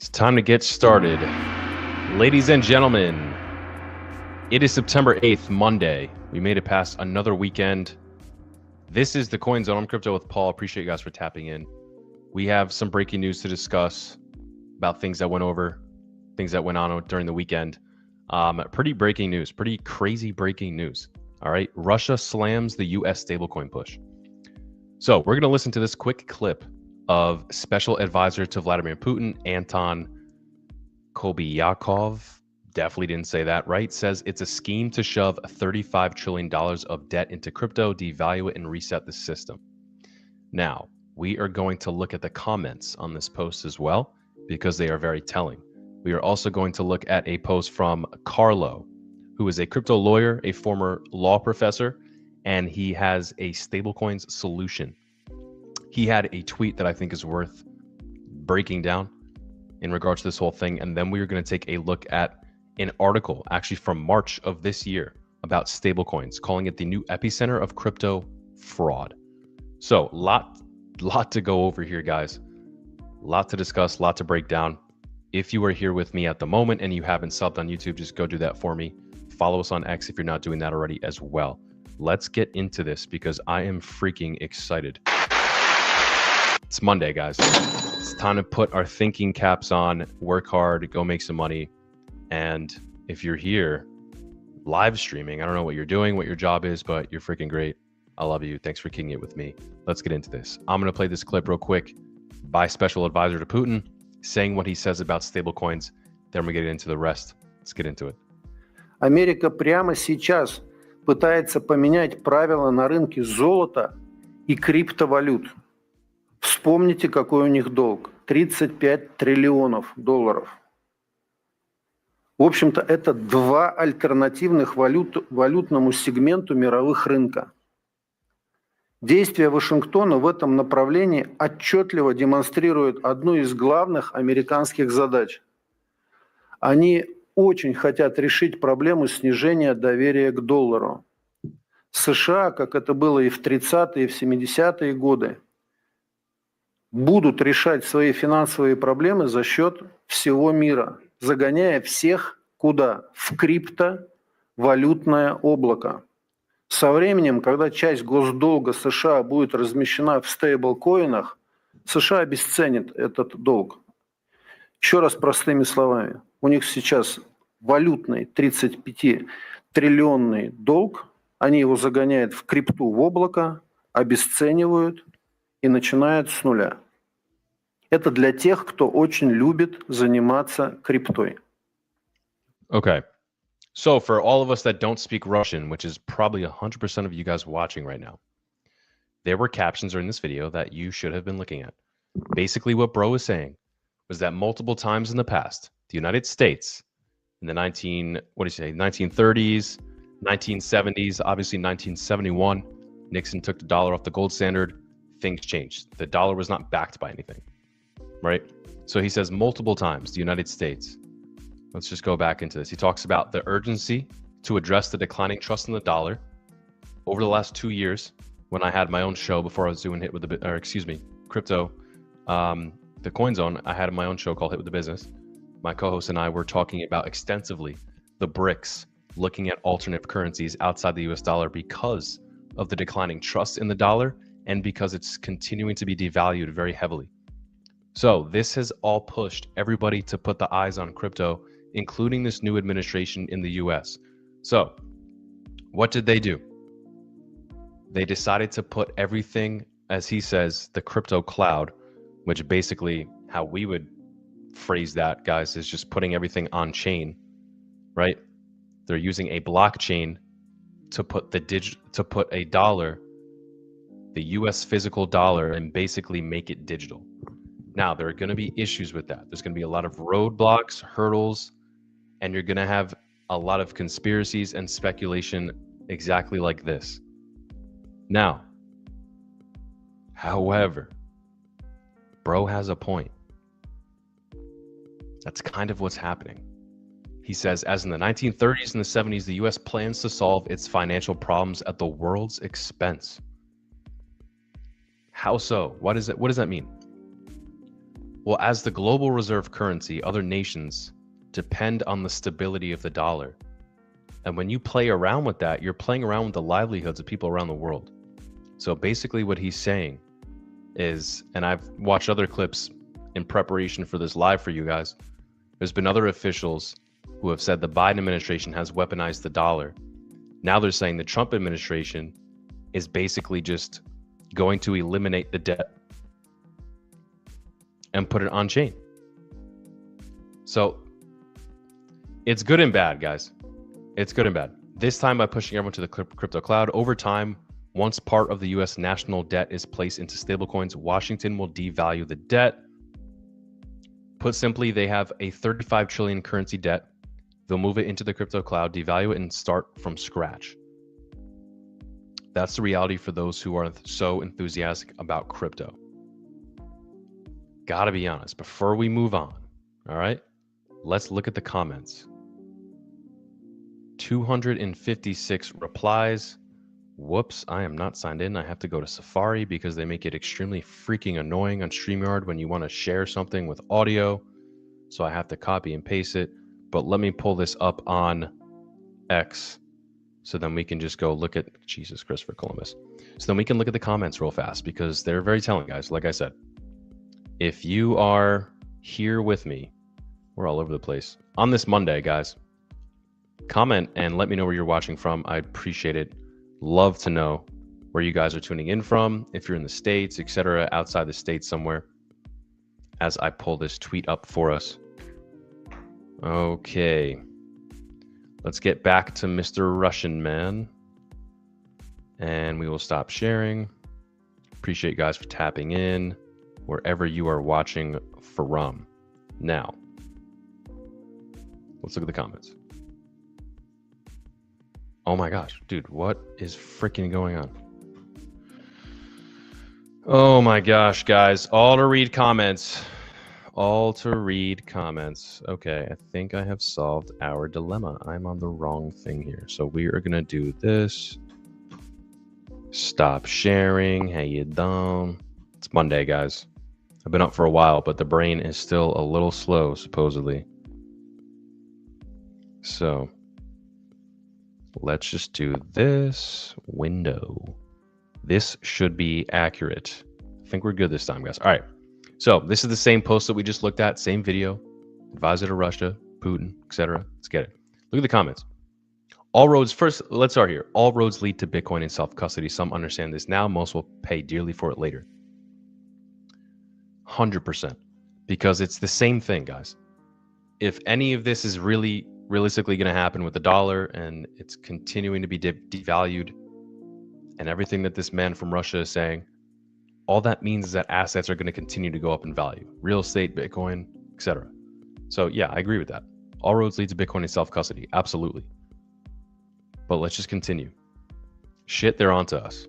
It's time to get started. Ladies and gentlemen, it is September 8th, Monday. We made it past another weekend. This is the Coin Zone. I'm Crypto with Paul. Appreciate you guys for tapping in. We have some breaking news to discuss about things that went on during the weekend. Pretty breaking news, pretty crazy breaking news. All right. Russia slams the US stablecoin push. So we're going to listen to this quick clip of Special Advisor to Vladimir Putin, Anton Kobiakov, definitely didn't say that right, says it's a scheme to shove $35 trillion of debt into crypto, devalue it, and reset the system. Now, we are going to look at the comments on this post as well, because they are very telling. We are also going to look at a post from Carlo, who is a crypto lawyer, a former law professor, and he has a stablecoins solution. He had a tweet that I think is worth breaking down in regards to this whole thing. And then we are going to take a look at an article actually from March of this year about stablecoins, calling it the new epicenter of crypto fraud. So lot to go over here, guys. Lot to discuss, lot to break down. If you are here with me at the moment and you haven't subbed on YouTube, just go do that for me. Follow us on X if you're not doing that already as well. Let's get into this because I am freaking excited. It's Monday, guys. It's time to put our thinking caps on, work hard, go make some money. And if you're here live streaming, I don't know what you're doing, what your job is, but you're freaking great. I love you. Thanks for kicking it with me. Let's get into this. I'm going to play this clip real quick by Special Advisor to Putin, saying what he says about stablecoins. Then we get into the rest. Let's get into it. Америка прямо сейчас пытается поменять правила на рынке золота и криптовалют. Вспомните, какой у них долг. 35 триллионов долларов. В общем-то, это два альтернативных валютному сегменту мировых рынка. Действия Вашингтона в этом направлении отчетливо демонстрируют одну из главных американских задач. Они очень хотят решить проблему снижения доверия к доллару. США, как это было и в 30-е, и в 70-е годы, будут решать свои финансовые проблемы за счет всего мира, загоняя всех куда? В криптовалютное облако. Со временем, когда часть госдолга США будет размещена в стейблкоинах, США обесценит этот долг. Еще раз простыми словами. У них сейчас валютный 35-триллионный долг, они его загоняют в крипту, в облако, обесценивают и начинают с нуля. Это для тех, кто очень любит заниматься криптой. Okay. So for all of us that don't speak Russian, which is probably 100% of you guys watching right now, there were captions during this video that you should have been looking at. Basically, what bro was saying was that multiple times in the past, the United States in the 1930s, 1970s, obviously 1971, Nixon took the dollar off the gold standard. Things changed. The dollar was not backed by anything, right? So he says multiple times, the United States. Let's just go back into this. He talks about the urgency to address the declining trust in the dollar. Over the last 2 years, when I had my own show before I was doing Hit with the, crypto, the Coin Zone, I had my own show called Hit with the Business. My co-host and I were talking about extensively the BRICS, looking at alternate currencies outside the US dollar because of the declining trust in the dollar and because it's continuing to be devalued very heavily. So this has all pushed everybody to put the eyes on crypto, including this new administration in the US. So what did they do? They decided to put everything, as he says, the crypto cloud, which basically how we would phrase that, guys, is just putting everything on chain, right? They're using a blockchain to put a dollar, the US physical dollar, and basically make it digital. Now, there are going to be issues with that. There's going to be a lot of roadblocks, hurdles, and you're going to have a lot of conspiracies and speculation exactly like this. Now, however, bro has a point. That's kind of what's happening. He says, as in the 1930s and the 70s, the US plans to solve its financial problems at the world's expense. How so? What does that mean? Well, as the global reserve currency, other nations depend on the stability of the dollar. And when you play around with that, you're playing around with the livelihoods of people around the world. So basically what he's saying is, and I've watched other clips in preparation for this live for you guys, there's been other officials who have said the Biden administration has weaponized the dollar. Now they're saying the Trump administration is basically just going to eliminate the debt and put it on chain. So it's good and bad, guys. It's good and bad. This time by pushing everyone to the crypto cloud. Over time, once part of the US national debt is placed into stablecoins, Washington will devalue the debt. Put simply, they have a 35 trillion currency debt. They'll move it into the crypto cloud, devalue it, and start from scratch. That's the reality for those who are so enthusiastic about crypto. Gotta be honest, before we move on, all right, let's look at the comments. 256 replies. Whoops, I am not signed in. I have to go to Safari because they make it extremely freaking annoying on StreamYard when you want to share something with audio. So I have to copy and paste it. But let me pull this up on X so then we can just go look at, Jesus, Christopher Columbus. So then we can look at the comments real fast because they're very telling, guys. Like I said, if you are here with me, we're all over the place. On this Monday, guys, comment and let me know where you're watching from. I'd appreciate it. Love to know where you guys are tuning in from, if you're in the States, etc., outside the States somewhere, as I pull this tweet up for us. Okay. Let's get back to Mr. Russian Man. And we will stop sharing. Appreciate you guys for tapping in wherever you are watching from. Now, let's look at the comments. Oh my gosh, dude, what is freaking going on? Oh my gosh, guys, all to read comments. All to read comments. Okay, I think I have solved our dilemma. I'm on the wrong thing here. So we are gonna do this. Stop sharing. How you doing? It's Monday, guys. I've been up for a while, but the brain is still a little slow, supposedly. So let's just do this window. This should be accurate. I think we're good this time, guys. All right. So this is the same post that we just looked at, same video. Advisor to Russia, Putin, etc. Let's get it. Look at the comments. All roads, first, let's start here. All roads lead to Bitcoin and self-custody. Some understand this now. Most will pay dearly for it later. 100%. Because it's the same thing, guys. If any of this is really realistically going to happen with the dollar and it's continuing to be devalued and everything that this man from Russia is saying, all that means is that assets are going to continue to go up in value. Real estate, Bitcoin, etc. So yeah, I agree with that. All roads lead to Bitcoin and self-custody. Absolutely. But let's just continue. Shit, they're onto us.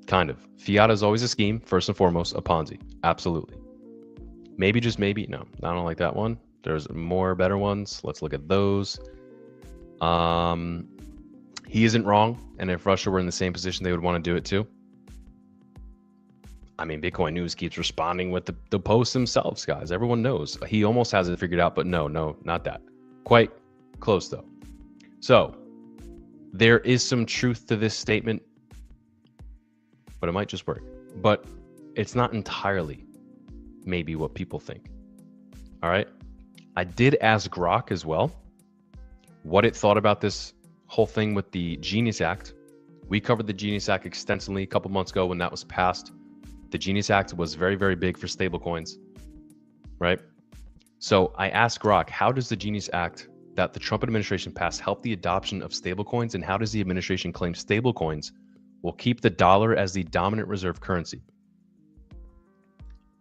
Kind of. Fiat is always a scheme, first and foremost, a Ponzi. Absolutely. Maybe, just maybe. No, I don't like that one. There's more better ones. Let's look at those. He isn't wrong. And if Russia were in the same position, they would want to do it too. I mean, Bitcoin News keeps responding with the posts themselves, guys. Everyone knows. He almost has it figured out, but no, not that. Quite close, though. So, there is some truth to this statement, but it might just work. But it's not entirely maybe what people think. All right? I did ask Grok as well what it thought about this whole thing with the Genius Act. We covered the Genius Act extensively a couple months ago when that was passed. The Genius Act was very, very big for stablecoins, right? So I asked Grok, how does the Genius Act that the Trump administration passed help the adoption of stablecoins, and how does the administration claim stablecoins will keep the dollar as the dominant reserve currency?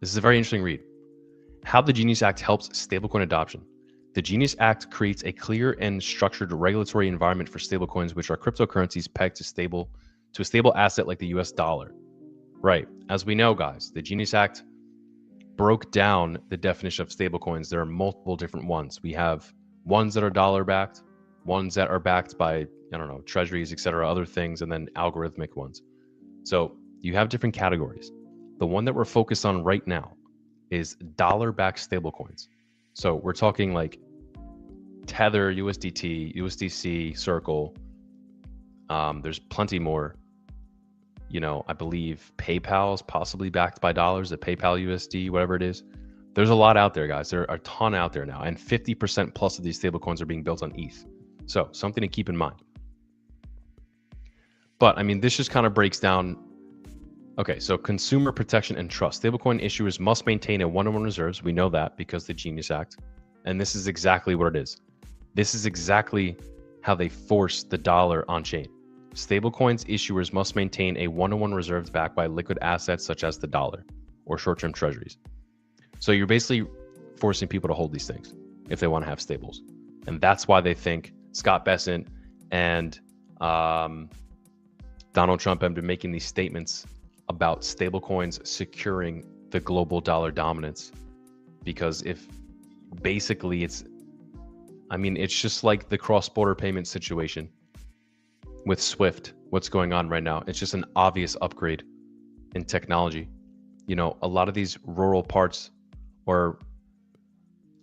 This is a very interesting read. How the Genius Act helps stablecoin adoption. The Genius Act creates a clear and structured regulatory environment for stablecoins, which are cryptocurrencies pegged to a stable asset like the US dollar. Right. As we know, guys, the Genius Act broke down the definition of stablecoins. There are multiple different ones. We have ones that are dollar backed, ones that are backed by, treasuries, etc., other things, and then algorithmic ones. So you have different categories. The one that we're focused on right now is dollar-backed stablecoins. So we're talking like Tether, USDT, USDC, Circle. There's plenty more. You know, I believe PayPal is possibly backed by dollars, the PayPal USD, whatever it is. There's a lot out there, guys. There are a ton out there now, and 50% plus of these stablecoins are being built on ETH. So something to keep in mind. But I mean, this just kind of breaks down. Okay, so consumer protection and trust. Stablecoin issuers must maintain a one-on-one reserves. We know that because the Genius Act. And this is exactly what it is. This is exactly how they force the dollar on chain. Stablecoins issuers must maintain a one-on-one reserves backed by liquid assets such as the dollar or short-term treasuries. So you're basically forcing people to hold these things if they want to have stables. And that's why they think Scott Bessent and Donald Trump have been making these statements about stablecoins securing the global dollar dominance. Because if basically it's just like the cross-border payment situation with SWIFT, what's going on right now. It's just an obvious upgrade in technology. You know, a lot of these rural parts or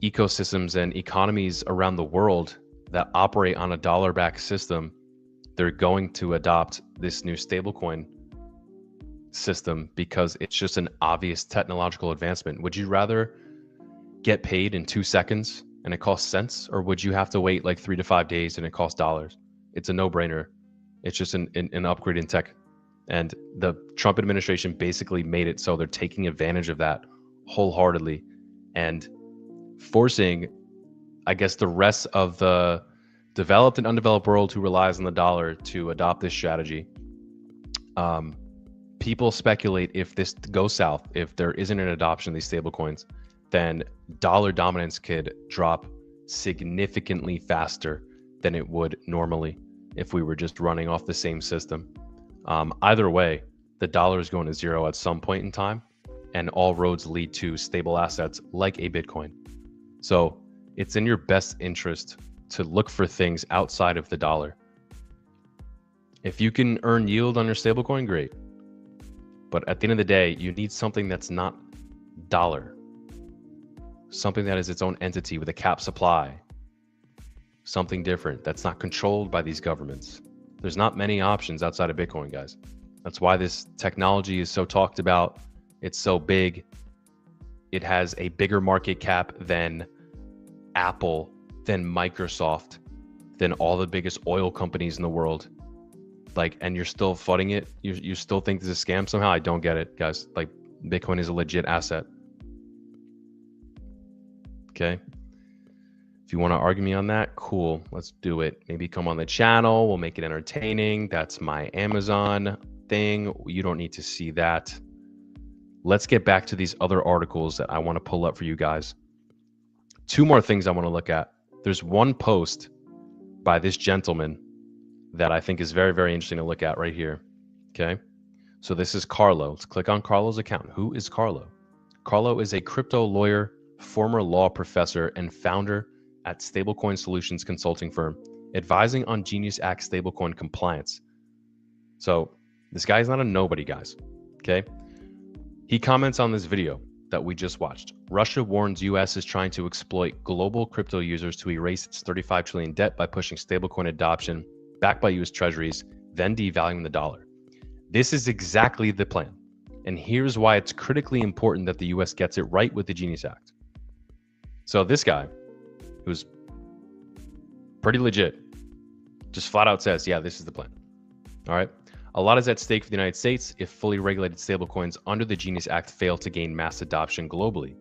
ecosystems and economies around the world that operate on a dollar-backed system, they're going to adopt this new stablecoin system because it's just an obvious technological advancement. Would you rather get paid in 2 seconds and it costs cents, or would you have to wait like 3 to 5 days and it costs dollars? It's a no-brainer. It's just an upgrade in tech. And the Trump administration basically made it so they're taking advantage of that wholeheartedly and forcing, I guess, the rest of the developed and undeveloped world who relies on the dollar to adopt this strategy. People speculate if this goes south, if there isn't an adoption of these stablecoins, then dollar dominance could drop significantly faster than it would normally if we were just running off the same system. Either way, the dollar is going to zero at some point in time, and all roads lead to stable assets like a Bitcoin. So it's in your best interest to look for things outside of the dollar. If you can earn yield on your stablecoin, great. But at the end of the day, you need something that's not dollar. Something that is its own entity with a cap supply. Something different that's not controlled by these governments. There's not many options outside of Bitcoin, guys. That's why this technology is so talked about. It's so big. It has a bigger market cap than Apple, than Microsoft, than all the biggest oil companies in the world. Like, and you're still funding it. You still think this is a scam somehow? I don't get it, guys. Like, Bitcoin is a legit asset. Okay. If you want to argue me on that, cool. Let's do it. Maybe come on the channel. We'll make it entertaining. That's my Amazon thing. You don't need to see that. Let's get back to these other articles that I want to pull up for you guys. 2 more things I want to look at. There's one post by this gentleman that I think is very, very interesting to look at right here. Okay. So this is Carlo. Let's click on Carlo's account. Who is Carlo? Carlo is a crypto lawyer, former law professor, and founder at Stablecoin Solutions consulting firm, advising on Genius Act stablecoin compliance. So this guy is not a nobody, guys. Okay. He comments on this video that we just watched. Russia warns US is trying to exploit global crypto users to erase its $35 trillion debt by pushing stablecoin adoption backed by US treasuries, then devaluing the dollar. This is exactly the plan. And here's why it's critically important that the US gets it right with the Genius Act. So this guy, who's pretty legit, just flat out says, yeah, this is the plan. All right. A lot is at stake for the United States if fully regulated stablecoins under the Genius Act fail to gain mass adoption globally.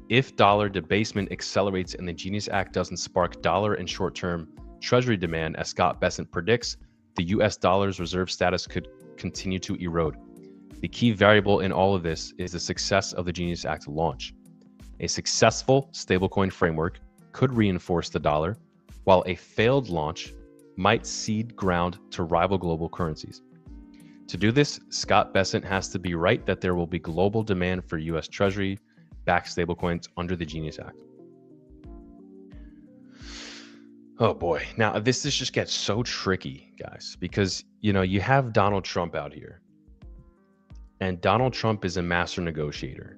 If dollar debasement accelerates and the Genius Act doesn't spark dollar and short-term treasury demand, as Scott Bessent predicts, the US dollar's reserve status could continue to erode. The key variable in all of this is the success of the Genius Act launch. A successful stablecoin framework could reinforce the dollar, while a failed launch might cede ground to rival global currencies. To do this, Scott Bessent has to be right that there will be global demand for US Treasury-backed stablecoins under the Genius Act. Oh boy. Now, this just gets so tricky, guys, because, you know, you have Donald Trump out here. And Donald Trump is a master negotiator.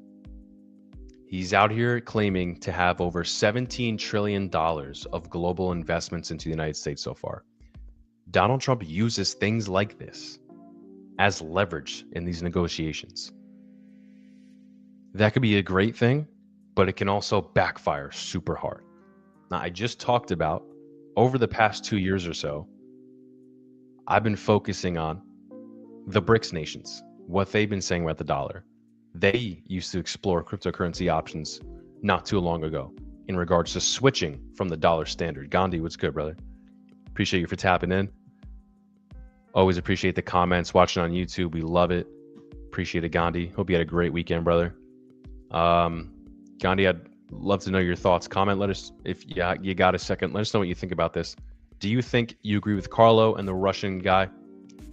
He's out here claiming to have over $17 trillion of global investments into the United States so far. Donald Trump uses things like this as leverage in these negotiations. That could be a great thing, but it can also backfire super hard. Now, I just talked about over the past 2 years or so, I've been focusing on the BRICS nations, what they've been saying about the dollar. They used to explore cryptocurrency options not too long ago in regards to switching from the dollar standard. Gandhi, what's good, brother? Appreciate you for tapping in. Always appreciate the comments. Watching on YouTube, we love it. Appreciate it, Gandhi. Hope you had a great weekend, brother. Gandhi, I'd love to know your thoughts. Comment, let us, if you got a second, let us know what you think about this. Do you think you agree with Carlo and the Russian guy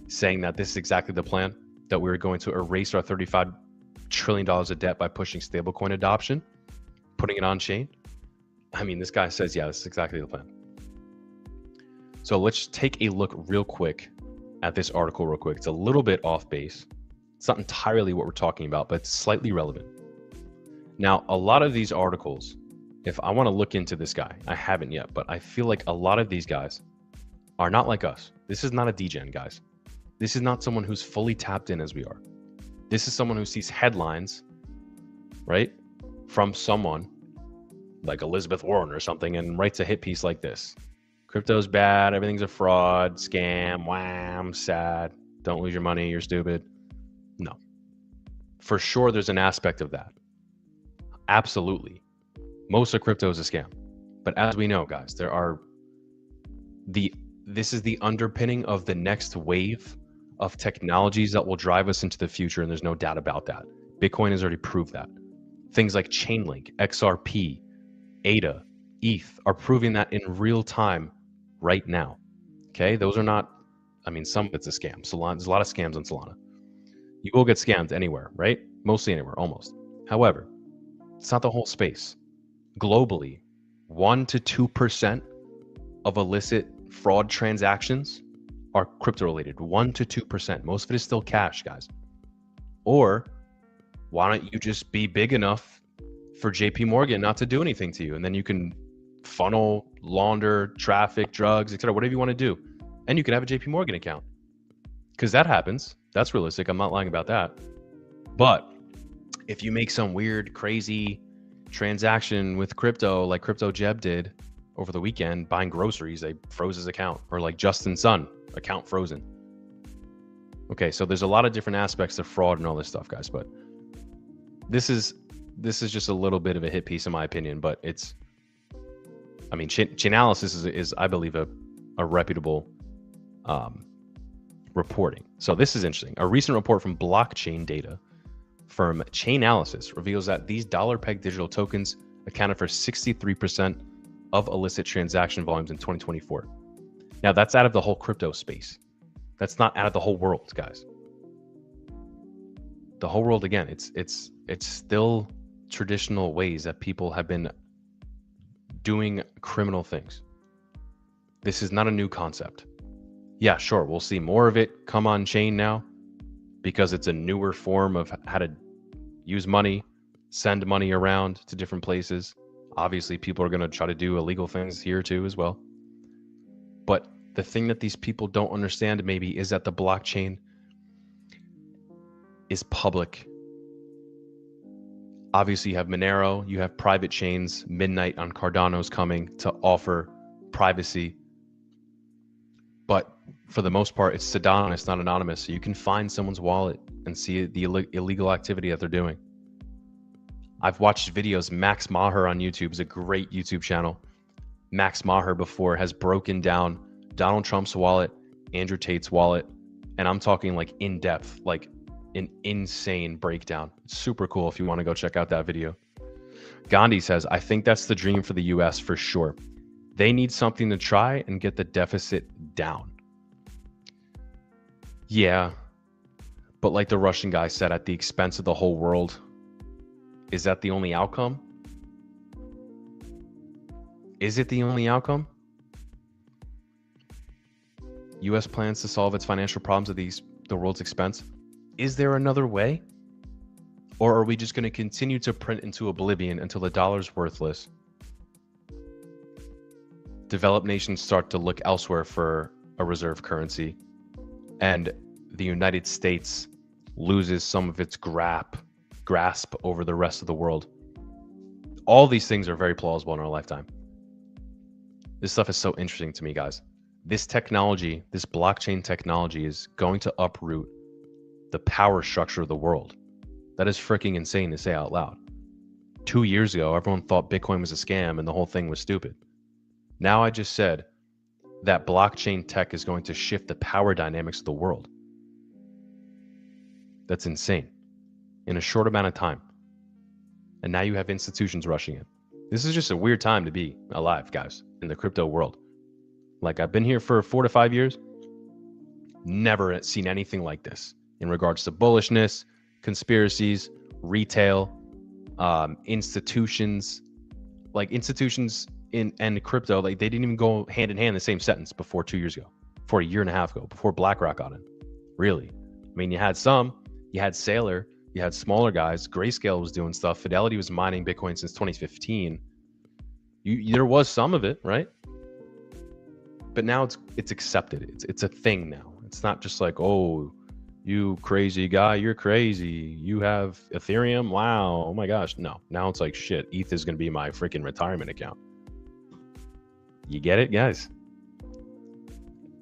saying that this is exactly the plan, that we're going to erase our $35 trillion of debt by pushing stablecoin adoption, putting it on chain? I mean, this guy says, yeah, this is exactly the plan. So let's take a look real quick at this article real quick. It's a little bit off base. It's not entirely what we're talking about, but it's slightly relevant. Now, a lot of these articles, if I want to look into this guy, I haven't yet, but I feel like a lot of these guys are not like us. This is not a degen, guys. This is not someone who's fully tapped in as we are. This is someone who sees headlines, right, from someone like Elizabeth Warren or something and writes a hit piece like this. Crypto's bad, everything's a fraud, scam, wham, sad, don't lose your money, you're stupid. No. For sure, there's an aspect of that. Absolutely. Most of crypto is a scam. But as we know, guys, this is the underpinning of the next wave of technologies that will drive us into the future, and there's no doubt about that. Bitcoin has already proved that. Things like Chainlink, XRP, ADA, ETH are proving that in real time right now. Okay, those are not, I mean, some of it's a scam. Solana, there's a lot of scams on Solana. You will get scammed anywhere, right? Mostly anywhere, almost. However, it's not the whole space. Globally, 1 to 2% of illicit fraud transactions are crypto related. 1 to 2%. Most of it is still cash, guys. Or why don't you just be big enough for JP Morgan not to do anything to you, and then you can funnel, launder, traffic, drugs, etc., whatever you want to do, and you can have a JP Morgan account, because that happens. That's realistic. I'm not lying about that. But if you make some weird, crazy transaction with crypto, like Crypto Jeb did over the weekend, buying groceries, they froze his account, or like Justin Sun, account frozen. Okay, so there's a lot of different aspects of fraud and all this stuff, guys, but this is just a little bit of a hit piece in my opinion, but it's, I mean, Chainalysis is I believe a reputable reporting. So this is interesting. A recent report from blockchain data firm Chainalysis reveals that these dollar-pegged digital tokens accounted for 63% of illicit transaction volumes in 2024. Now, that's out of the whole crypto space. That's not out of the whole world, guys. The whole world, again, it's still traditional ways that people have been doing criminal things. This is not a new concept. Yeah, sure, we'll see more of it come on chain now because it's a newer form of how to use money, send money around to different places. Obviously, people are going to try to do illegal things here too as well. But the thing that these people don't understand maybe is that the blockchain is public. Obviously, you have Monero, you have private chains. Midnight on Cardano's coming to offer privacy. But for the most part, it's pseudonymous, not anonymous. So you can find someone's wallet and see the illegal activity that they're doing. I've watched videos. Max Maher on YouTube is a great YouTube channel. Max Maher before has broken down Donald Trump's wallet, Andrew Tate's wallet, and I'm talking like in depth, like an insane breakdown. Super cool if you want to go check out that video. Gandhi says, I think that's the dream for the US for sure. They need something to try and get the deficit down. Yeah, but like the Russian guy said, at the expense of the whole world. Is that the only outcome? Is it the only outcome? US plans to solve its financial problems at the world's expense. Is there another way? Or are we just going to continue to print into oblivion until the dollar's worthless? Developed nations start to look elsewhere for a reserve currency, and the United States loses some of its grasp over the rest of the world. All these things are very plausible in our lifetime. This stuff is so interesting to me, guys. This technology, this blockchain technology, is going to uproot the power structure of the world. That is freaking insane to say out loud. 2 years ago, everyone thought Bitcoin was a scam and the whole thing was stupid. Now I just said that blockchain tech is going to shift the power dynamics of the world. That's insane. In a short amount of time. And now you have institutions rushing in. This is just a weird time to be alive, guys, in the crypto world. Like, I've been here for 4 to 5 years. Never seen anything like this in regards to bullishness, conspiracies, retail, institutions. Like, institutions and crypto, like, they didn't even go hand in hand in the same sentence before 2 years ago, before a year and a half ago, before BlackRock got in. Really. I mean, you had Saylor, you had smaller guys. Grayscale was doing stuff. Fidelity was mining Bitcoin since 2015. There was some of it, right? But now it's accepted. It's a thing now. It's not just like, oh, you crazy guy, you're crazy. You have Ethereum? Wow. Oh my gosh. No. Now it's like, shit, ETH is going to be my freaking retirement account. You get it, guys?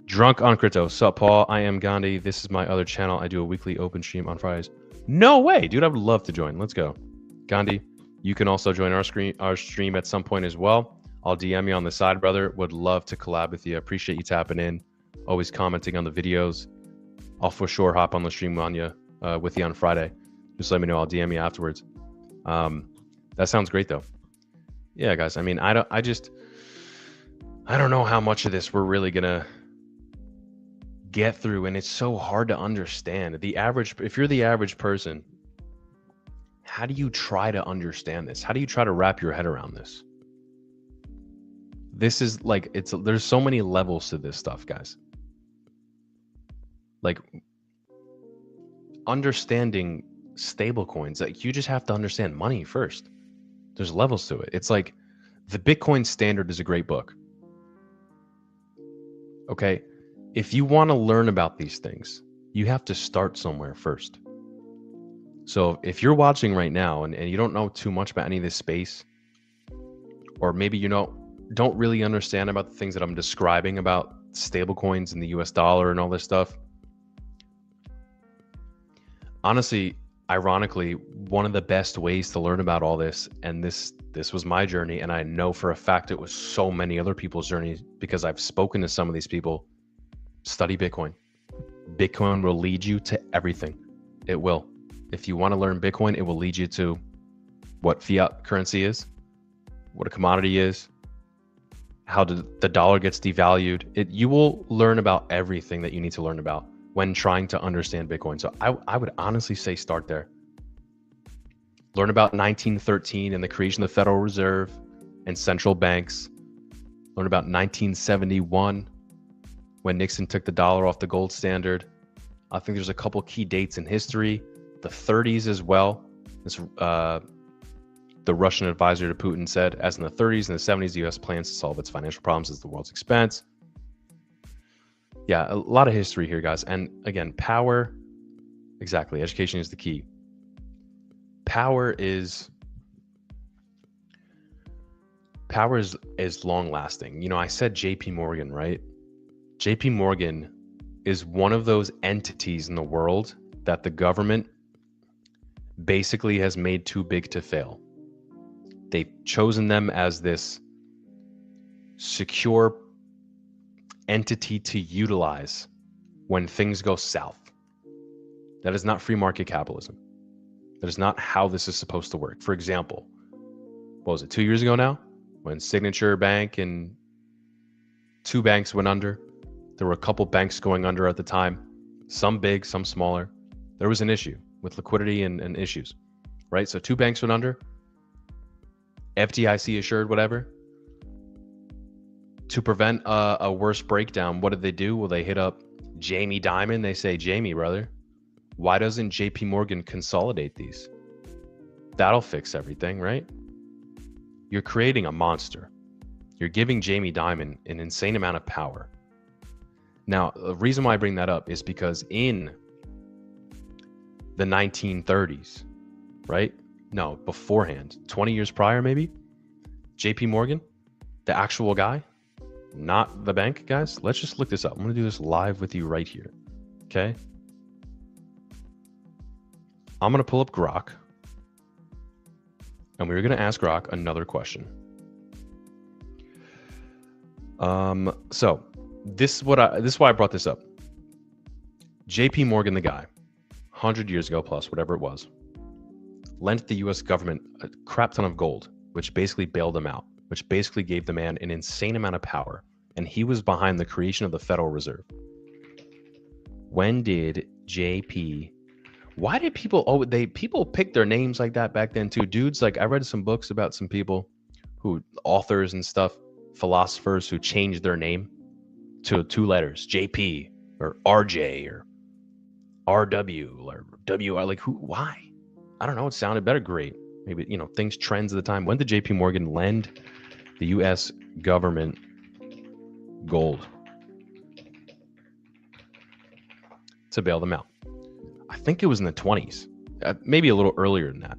Drunk on Crypto. Sup, Paul? I am Gandhi. This is my other channel. I do a weekly open stream on Fridays. No way, dude. I would love to join. Let's go. Gandhi, you can also join our stream at some point as well. I'll DM you on the side, brother. Would love to collab with you. Appreciate you tapping in. Always commenting on the videos. I'll for sure hop on the stream with you on Friday. Just let me know. I'll DM you afterwards. That sounds great though. Yeah, guys. I mean, I don't know how much of this we're really gonna get through, and it's so hard to understand. If you're the average person, how do you try to understand this? How do you try to wrap your head around this? This is like, there's so many levels to this stuff, guys. Like, understanding stablecoins, like, you just have to understand money first. There's levels to it. It's like the Bitcoin Standard is a great book. Okay, if you want to learn about these things, you have to start somewhere first. So if you're watching right now and you don't know too much about any of this space, or maybe you don't really understand about the things that I'm describing about stablecoins and the US dollar and all this stuff, honestly, ironically, one of the best ways to learn about all this, and this was my journey, and I know for a fact it was so many other people's journeys because I've spoken to some of these people, study Bitcoin. Bitcoin will lead you to everything. It will. If you want to learn Bitcoin, it will lead you to what fiat currency is, what a commodity is, how the dollar gets devalued. You will learn about everything that you need to learn about when trying to understand Bitcoin. So I would honestly say start there. Learn about 1913 and the creation of the Federal Reserve and central banks. Learn about 1971 when Nixon took the dollar off the gold standard. I think there's a couple key dates in history. The 30s as well. This, the Russian advisor to Putin said, as in the 30s and the 70s, the U.S. plans to solve its financial problems at the world's expense. Yeah, a lot of history here, guys. And again, power, exactly. Education is the key. Power is long lasting. You know, I said JP Morgan, right? JP Morgan is one of those entities in the world that the government basically has made too big to fail. They've chosen them as this secure entity to utilize when things go south. That is not free market capitalism. That is not how this is supposed to work. For example, what was it, 2 years ago now? When Signature Bank and two banks went under. There were a couple banks going under at the time. Some big, some smaller. There was an issue with liquidity and issues, right? So two banks went under. FDIC assured whatever. To prevent a worse breakdown, what did they do? Well, they hit up Jamie Dimon. They say, Jamie, brother, why doesn't JP Morgan consolidate these? That'll fix everything, right? You're creating a monster. You're giving Jamie Dimon an insane amount of power. Now, the reason why I bring that up is because in the 1930s, right? No, beforehand, 20 years prior, maybe, JP Morgan, the actual guy, not the bank, guys. Let's just look this up. I'm going to do this live with you right here. Okay. I'm going to pull up Grok. And we're going to ask Grok another question. So this is why I brought this up. JP Morgan, the guy, 100 years ago plus, whatever it was, lent the US government a crap ton of gold, which basically bailed him out, which basically gave the man an insane amount of power. And he was behind the creation of the Federal Reserve. When did JP... Why did people... people pick their names like that back then too. Dudes, like I read some books about some people who, authors and stuff, philosophers who changed their name to 2 letters, JP or RJ or RW or WR. Like who? Why? I don't know. It sounded better. Great. Maybe, things, trends at the time. When did JP Morgan lend the US government gold to bail them out? I think it was in the 20s, maybe a little earlier than that.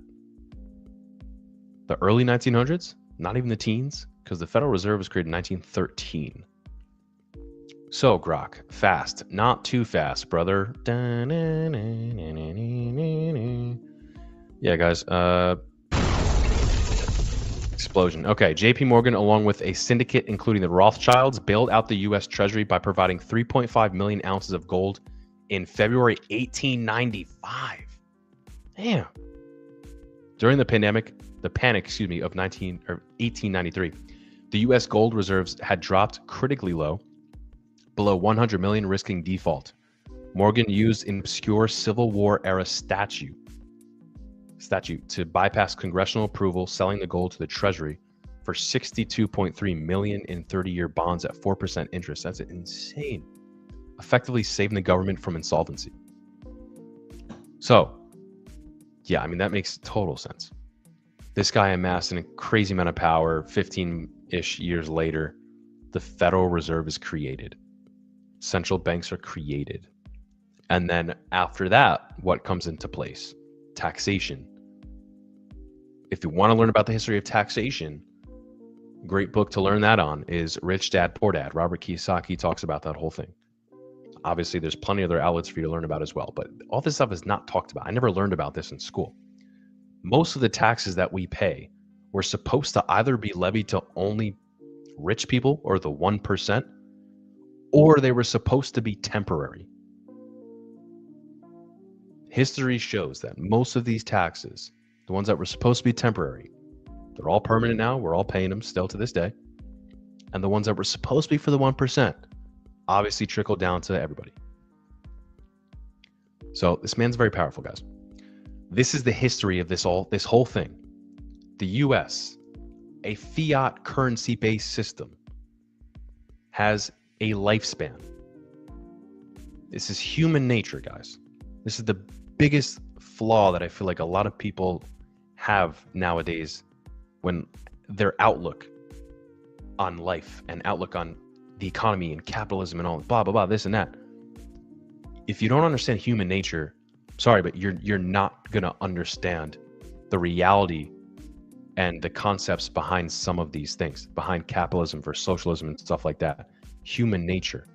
The early 1900s, not even the teens, because the Federal Reserve was created in 1913. So, Grok, fast, not too fast, brother. Yeah, guys. Explosion. Okay, JP Morgan, along with a syndicate including the Rothschilds, bailed out the U.S. Treasury by providing 3.5 million ounces of gold in February 1895. Damn. During the panic, of 1893, the U.S. gold reserves had dropped critically low, below 100 million, risking default. Morgan used an obscure Civil War era statute to bypass congressional approval, selling the gold to the Treasury for $62.3 million in 30-year bonds at 4% interest. That's insane. Effectively saving the government from insolvency. So, yeah, I mean, that makes total sense. This guy amassed a crazy amount of power. 15-ish years later, the Federal Reserve is created. Central banks are created. And then after that, what comes into place? Taxation. If you want to learn about the history of taxation, great book to learn that on is Rich Dad, Poor Dad. Robert Kiyosaki talks about that whole thing. Obviously, there's plenty of other outlets for you to learn about as well, but all this stuff is not talked about. I never learned about this in school. Most of the taxes that we pay were supposed to either be levied to only rich people or the 1%, or they were supposed to be temporary. History shows that most of these taxes, the ones that were supposed to be temporary, they're all permanent now. We're all paying them still to this day. And the ones that were supposed to be for the 1%, obviously trickled down to everybody. So this man's very powerful, guys. This is the history of this whole thing. The US, a fiat currency-based system, has a lifespan. This is human nature, guys. This is the biggest flaw that I feel like a lot of people have nowadays when their outlook on life and outlook on the economy and capitalism and all blah, blah, blah, this and that. If you don't understand human nature, sorry, but you're not going to understand the reality and the concepts behind some of these things, behind capitalism versus socialism and stuff like that. Human nature.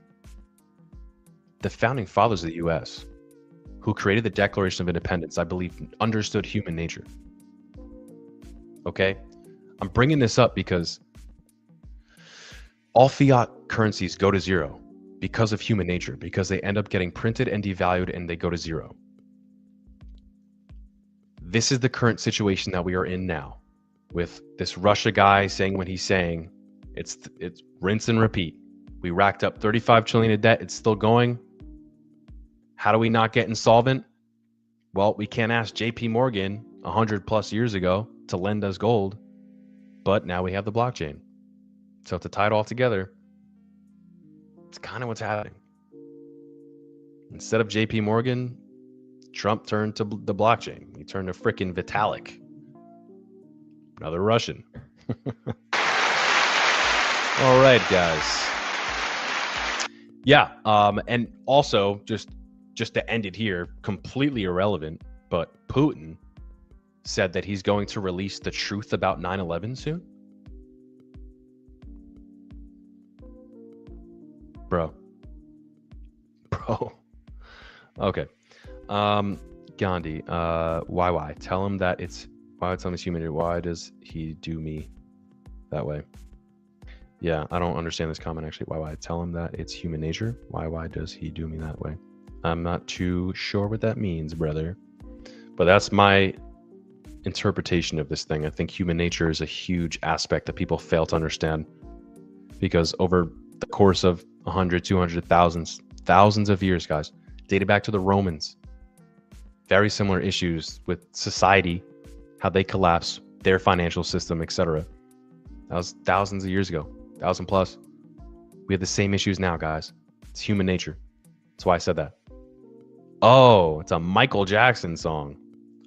The founding fathers of the US, who created the Declaration of Independence, I believe, understood human nature. Okay? I'm bringing this up because all fiat currencies go to zero because of human nature, because they end up getting printed and devalued and they go to zero. This is the current situation that we are in now with this Russia guy saying what he's saying. It's rinse and repeat. We racked up 35 trillion in debt. It's still going. How do we not get insolvent? Well, we can't ask JP Morgan 100 plus years ago to lend us gold, but now we have the blockchain. So to tie it all together, it's kind of what's happening. Instead of JP Morgan, Trump turned to the blockchain. He turned to frickin' Vitalik. Another Russian. All right, guys. Yeah, and also just to end it here, completely irrelevant, but Putin said that he's going to release the truth about 9/11 soon. Bro. Okay. Gandhi, why? Tell him that it's why it's on his human. Why does he do me that way? Yeah, I don't understand this comment actually. Why? Tell him that it's human nature. Why does he do me that way? I'm not too sure what that means, brother. But that's my interpretation of this thing. I think human nature is a huge aspect that people fail to understand, because over the course of 100, 200, thousands of years, guys, dated back to the Romans, very similar issues with society, how they collapse, their financial system, etc. That was thousands of years ago, 1,000 plus. We have the same issues now, guys. It's human nature. That's why I said that. Oh, it's a Michael Jackson song.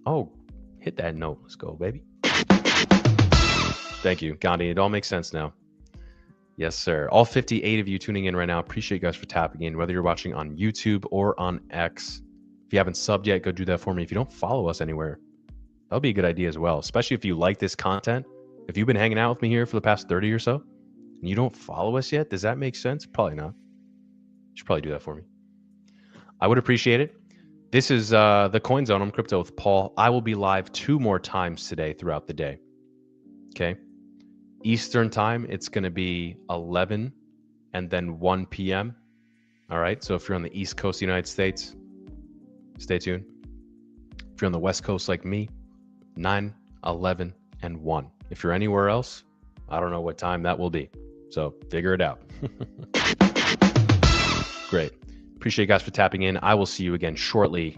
Oh, hit that note. Let's go, baby. Thank you, Gandhi. It all makes sense now. Yes, sir. All 58 of you tuning in right now, appreciate you guys for tapping in, whether you're watching on YouTube or on X. If you haven't subbed yet, go do that for me. If you don't follow us anywhere, that'll be a good idea as well, especially if you like this content. If you've been hanging out with me here for the past 30 or so, and you don't follow us yet, does that make sense? Probably not. You should probably do that for me. I would appreciate it. This is the Coin Zone. I'm Crypto with Paul. I will be live 2 more times today throughout the day. Okay. Eastern time, it's going to be 11 and then 1 p.m. All right. So if you're on the East Coast of the United States, stay tuned. If you're on the West Coast like me, 9, 11, and 1. If you're anywhere else, I don't know what time that will be. So figure it out. Great. Appreciate you guys for tapping in. I will see you again shortly